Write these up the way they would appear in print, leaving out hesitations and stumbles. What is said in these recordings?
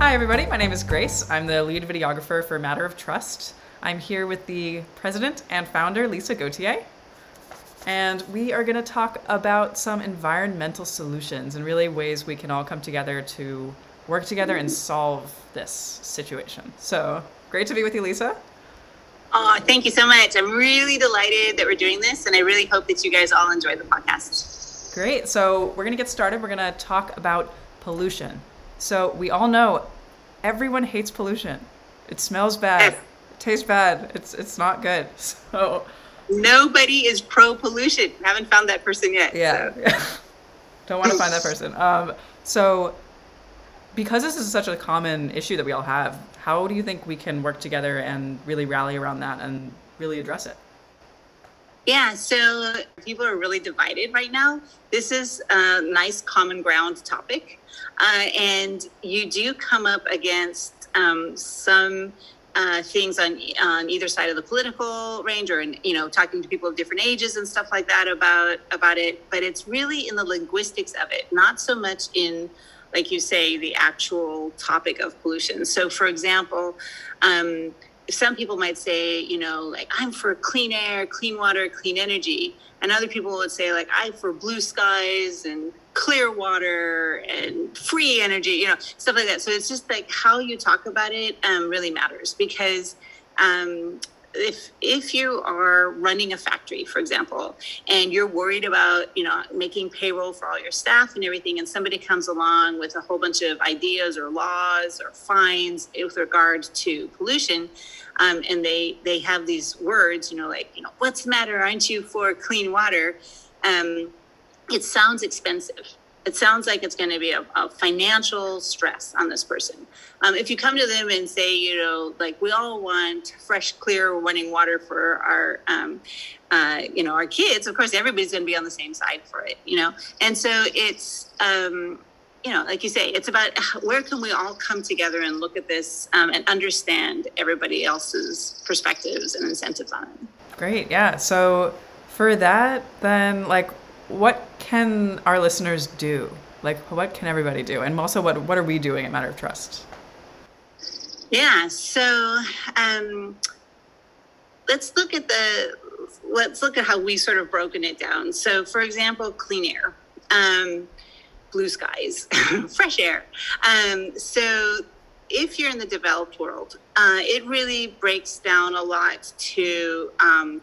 Hi everybody, my name is Grace. I'm the lead videographer for Matter of Trust. I'm here with the president and founder, Lisa Gauthier. And we are going to talk about some environmental solutions and really ways we can all come together to work together and solve this situation. So great to be with you, Lisa. Oh, thank you so much. I'm really delighted that we're doing this, and I really hope that you guys all enjoy the podcast. Great. So we're going to get started. We're going to talk about pollution. So we all know everyone hates pollution. It smells bad. Yes. It tastes bad. It's not good. So nobody is pro-pollution. Haven't found that person yet. Yeah. So. Don't want to find that person. So because this is such a common issue that we all have, how do you think we can work together and really rally around that and really address it? Yeah, so people are really divided right now. This is a nice common ground topic. And you do come up against some things on either side of the political range, or talking to people of different ages and stuff like that about it. But it's really in the linguistics of it, not so much in, like you say, the actual topic of pollution. So, for example, some people might say, like, I'm for clean air, clean water, clean energy. And other people would say, like, I'm for blue skies and clear water and free energy, stuff like that. So it's just like how you talk about it really matters, because if you are running a factory, for example, and you're worried about, making payroll for all your staff and everything, and somebody comes along with a whole bunch of ideas or laws or fines with regard to pollution, and they have these words, what's the matter? Aren't you for clean water? It sounds expensive. It sounds like it's going to be a financial stress on this person. If you come to them and say, like, we all want fresh, clear running water for our, our kids, of course, everybody's going to be on the same side for it, And so it's, like you say, it's about where can we all come together and look at this and understand everybody else's perspectives and incentives on it. Great. Yeah. So for that, then, like, what can our listeners do? Like, what can everybody do? And also, what are we doing at Matter of Trust? Yeah, so let's look at how we sort of broken it down. So, for example, clean air, blue skies, fresh air. So if you're in the developed world, it really breaks down a lot to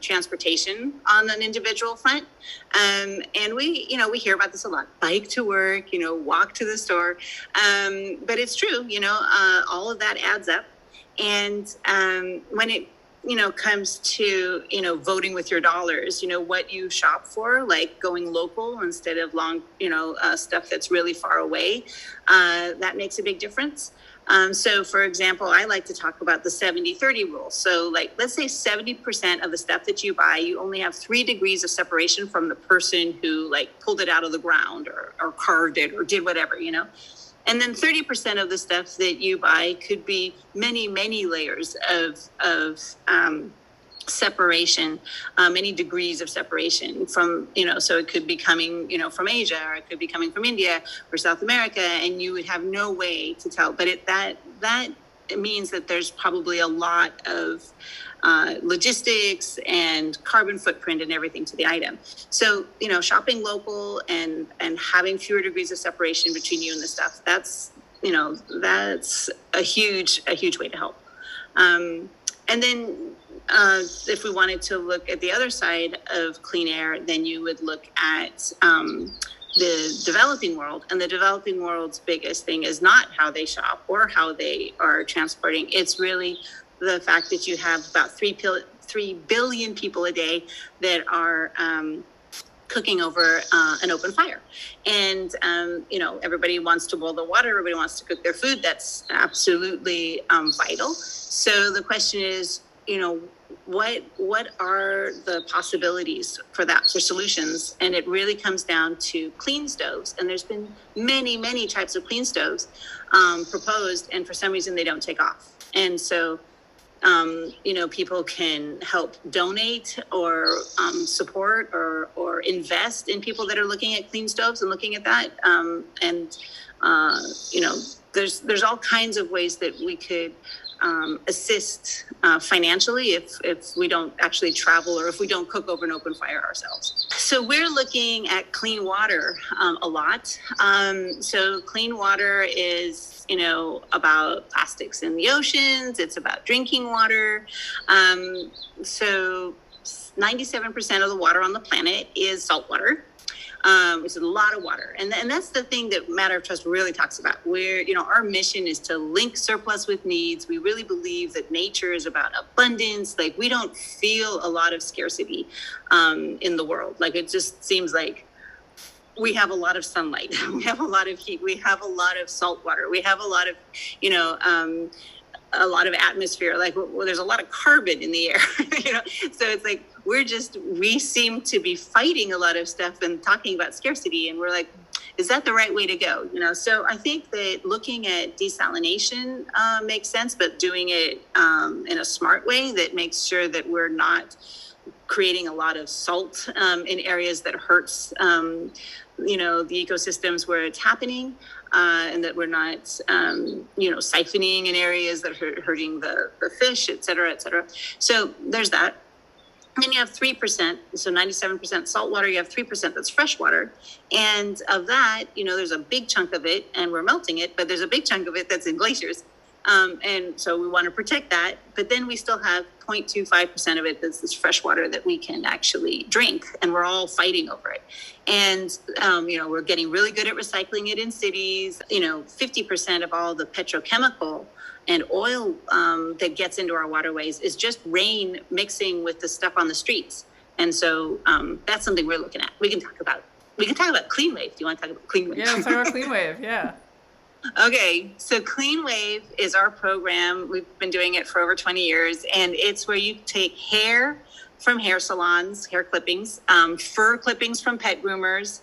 transportation on an individual front. And we hear about this a lot. Bike to work, walk to the store. But it's true, all of that adds up. And when it, comes to, voting with your dollars, what you shop for, like going local instead of long, stuff that's really far away, that makes a big difference. So, for example, I like to talk about the 70-30 rule. So, like, let's say 70% of the stuff that you buy, you only have 3 degrees of separation from the person who, like, pulled it out of the ground or carved it or did whatever, And then 30% of the stuff that you buy could be many, many layers of separation, many degrees of separation from, so it could be coming, from Asia, or it could be coming from India or South America, and you would have no way to tell. But it means that there's probably a lot of logistics and carbon footprint and everything to the item. So, shopping local and having fewer degrees of separation between you and the stuff, that's a huge way to help. And then if we wanted to look at the other side of clean air, then you would look at the developing world. And the developing world's biggest thing is not how they shop or how they are transporting. It's really the fact that you have about 3 billion people a day that are cooking over an open fire. And, everybody wants to boil the water. Everybody wants to cook their food. That's absolutely vital. So the question is, what are the possibilities for solutions? And it really comes down to clean stoves. And there's been many, many types of clean stoves proposed. And for some reason, they don't take off. And so, people can help donate or support or invest in people that are looking at clean stoves and looking at that. And there's all kinds of ways that we could assist financially if we don't actually travel or if we don't cook over an open fire ourselves. So we're looking at clean water a lot. So clean water is, about plastics in the oceans. It's about drinking water. So 97% of the water on the planet is salt water. Which is a lot of water. And that's the thing that Matter of Trust really talks about, where, our mission is to link surplus with needs. We really believe that nature is about abundance. Like, we don't feel a lot of scarcity in the world. Like, it just seems like we have a lot of sunlight. We have a lot of heat. We have a lot of salt water. We have a lot of, a lot of atmosphere. Like, well, there's a lot of carbon in the air, So it's like, we seem to be fighting a lot of stuff and talking about scarcity. And we're like, is that the right way to go? So I think that looking at desalination makes sense, but doing it in a smart way that makes sure that we're not creating a lot of salt in areas that hurts, the ecosystems where it's happening. And that we're not, siphoning in areas that are hurting the fish, et cetera, et cetera. So there's that. And then you have 3%, so 97% salt water, you have 3% that's fresh water. And of that, there's a big chunk of it, and we're melting it, but there's a big chunk of it that's in glaciers. And so we want to protect that. But then we still have 0.25% of it that's this fresh water that we can actually drink, and we're all fighting over it. And, we're getting really good at recycling it in cities. 50% of all the petrochemical and oil that gets into our waterways is just rain mixing with the stuff on the streets. And so that's something we're looking at. We can talk about Clean Wave. Do you want to talk about Clean Wave? Yeah, let's talk about Clean Wave. Yeah. Okay, so Clean Wave is our program. We've been doing it for over 20 years, and it's where you take hair from hair salons, hair clippings, fur clippings from pet groomers,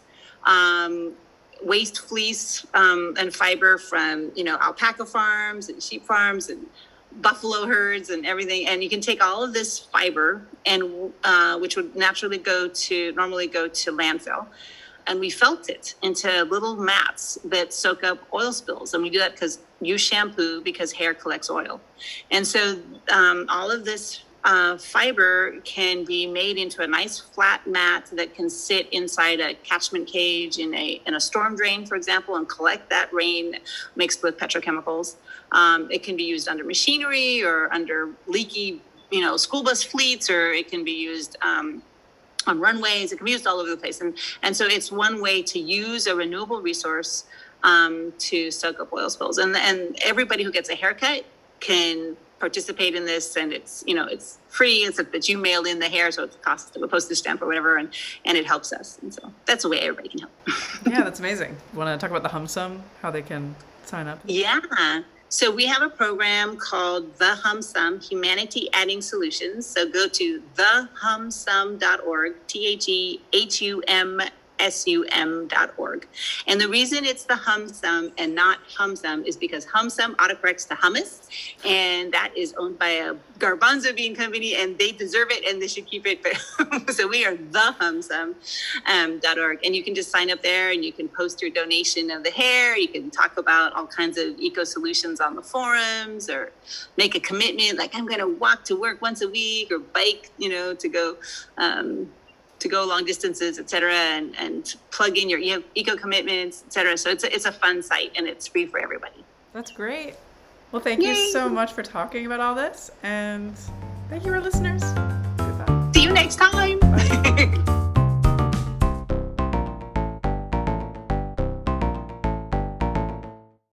waste fleece and fiber from, alpaca farms and sheep farms and buffalo herds and everything. And you can take all of this fiber, and which would normally go to landfill. And we felt it into little mats that soak up oil spills. And we do that because you shampoo because hair collects oil. And so all of this fiber can be made into a nice flat mat that can sit inside a catchment cage in a storm drain, for example, and collect that rain mixed with petrochemicals. It can be used under machinery or under leaky, school bus fleets, or it can be used on runways. It can be used all over the place. And so it's one way to use a renewable resource to soak up oil spills. And everybody who gets a haircut can participate in this, and it's free. It's that you mail in the hair, so it's the cost of a postage stamp or whatever, and it helps us. And so that's the way everybody can help. Yeah, that's amazing. Want to talk about the HumSum, how they can sign up? Yeah. So we have a program called the HumSum, Humanity Adding Solutions. So go to thehumsum.org, THEHUMSUM.org. And the reason it's the HumSum and not HumSum is because HumSum autocorrects to hummus, and that is owned by a garbanzo bean company, and they deserve it and they should keep it. So we are the HumSum.org. And you can just sign up there, and you can post your donation of the hair. You can talk about all kinds of eco solutions on the forums, or make a commitment like, I'm going to walk to work once a week, or bike, to go long distances, et cetera, and plug in your eco commitments, et cetera. So it's a fun site, and it's free for everybody. That's great. Well, thank you so much for talking about all this, and thank you, our listeners.